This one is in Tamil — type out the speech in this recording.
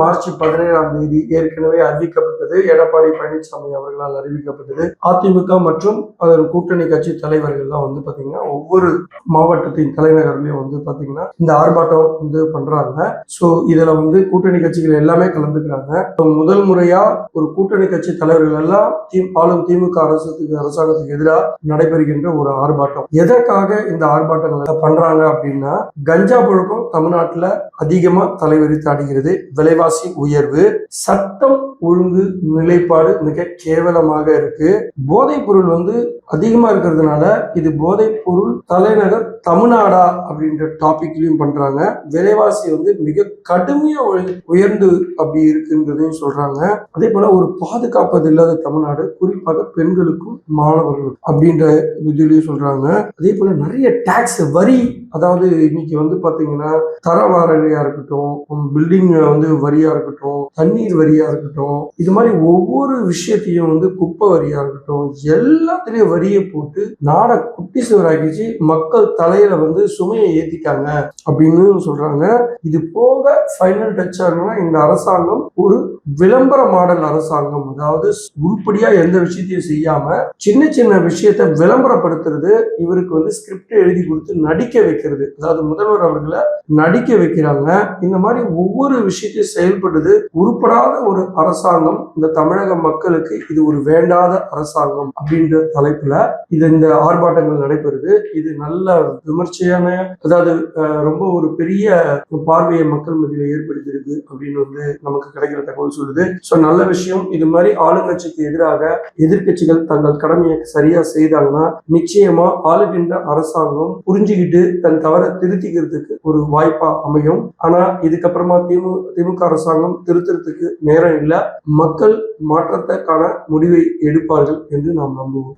மார்ச் 17ஆம் தேதி ஏற்கனவே அறிவிக்கப்பட்டது. எடப்பாடி பழனிசாமி அவர்களால் அறிவிக்கப்பட்டது. அதிமுக மற்றும் அதன் கூட்டணி கட்சி தலைவர்கள்லாம் பாத்தீங்கன்னா ஒவ்வொரு மாவட்டத்தின் தலைநகர்லயும் பாத்தீங்கன்னா இந்த ஆர்ப்பாட்டம் பண்றாங்க. சோ இதுல கூட்டணி கட்சிகள் எல்லாமே கலந்துக்கிறாங்க. முதல் முறையா ஒரு கூட்டணி கட்சி தலைவர்கள் எல்லாம் ஆளும் திமுக அரசாங்கத்துக்கு எதிராக நடைபெறுகின்ற ஒரு ஆர்ப்பாட்டம். எதற்காக இந்த ஆர்ப்பாட்டங்கள் பண்றாங்க அப்படின்னா, கஞ்சா புழக்கம் தமிழ்நாட்டுல அதிகமா தலைவிரித்து ஆடுகிறது. விலைவாசி உயர்வு, சட்டம் ஒழுங்கு நிலைப்பாடு மிக கேவலமாக இருக்கு. போதைப் பொருள் அதிகமா இருக்கிறதுனால இது போதைப் பொருள் தலைநகர் தமிழ்நாடா அப்படின்ற டாபிக்லயும் பண்றாங்க. விலைவாசி மிக கடுமையா உயர்ந்து அப்படி இருக்குன்றதையும் சொல்றாங்க. அதே போல ஒரு பாதுகாப்பது இல்லாத தமிழ்நாடு, குறிப்பாக பெண்களுக்கும் மாணவர்களுக்கும் அப்படின்ற இதுலயும் சொல்றாங்க. அதே போல நிறைய டாக்ஸ் வரி, அதாவது இன்னைக்கு பாத்தீங்கன்னா தர வாரகையா இருக்கட்டும், பில்டிங் வரியா இருக்கட்டும், தண்ணீர் வரியா இருக்கட்டும், இது மாதிரி ஒவ்வொரு விஷயத்தையும் குப்பை வரியா இருக்கட்டும், எல்லாத்திலையும் வரியை போட்டு நாட குட்டி சுவராக்கிச்சு மக்கள் தலையில சுமையை ஏத்திட்டாங்க அப்படின்னு சொல்றாங்க. இது போக ஃபைனல் டச் ஆகணும்னா இந்த அரசாங்கம் ஒரு விளம்பர மாடல் அரசாங்கம். அதாவது உருப்படியா எந்த விஷயத்தையும் செய்யாம சின்ன சின்ன விஷயத்தை விளம்பரப்படுத்துறது, இவருக்கு ஸ்கிரிப்ட் எழுதி கொடுத்து நடிக்க வைக்கிறது. அதாவது முதல்வர் அவர்களை நடிக்க வைக்கிறாங்க. இந்த மாதிரி ஒவ்வொரு விஷயத்தையும் செயல்படுது. உருப்படாத ஒரு அரசாங்கம். இந்த தமிழக மக்களுக்கு இது ஒரு வேண்டாத அரசாங்கம் அப்படின்ற தலைப்புல இந்த ஆர்ப்பாட்டங்கள் நடைபெறுது. இது நல்ல விமர்சையான, அதாவது ரொம்ப ஒரு பெரிய பார்வையை மக்கள் மத்தியில ஏற்படுத்தியிருக்கு அப்படின்னு நமக்கு கிடைக்கிற தகவல் சொல்லுது. சோ நல்ல விஷயம். இது மாதிரி ஆளுங்கட்சிக்கு எதிராக எதிர்கட்சிகள் தங்கள் கடமையை சரியா செய்தாங்கன்னா நிச்சயமா ஆளுகின்ற அரசாங்கம் புரிஞ்சுக்கிட்டு தன் தவறை திருத்திக்கிறதுக்கு ஒரு வாய்ப்பா அமையும். ஆனா இதுக்கப்புறமா திமுக அரசாங்கம் திருத்தறதுக்கு நேரம் இல்லை. மக்கள் மாற்றத்துக்கான முடிவை எடுப்பார்கள் என்று நாம் நம்புவோம்.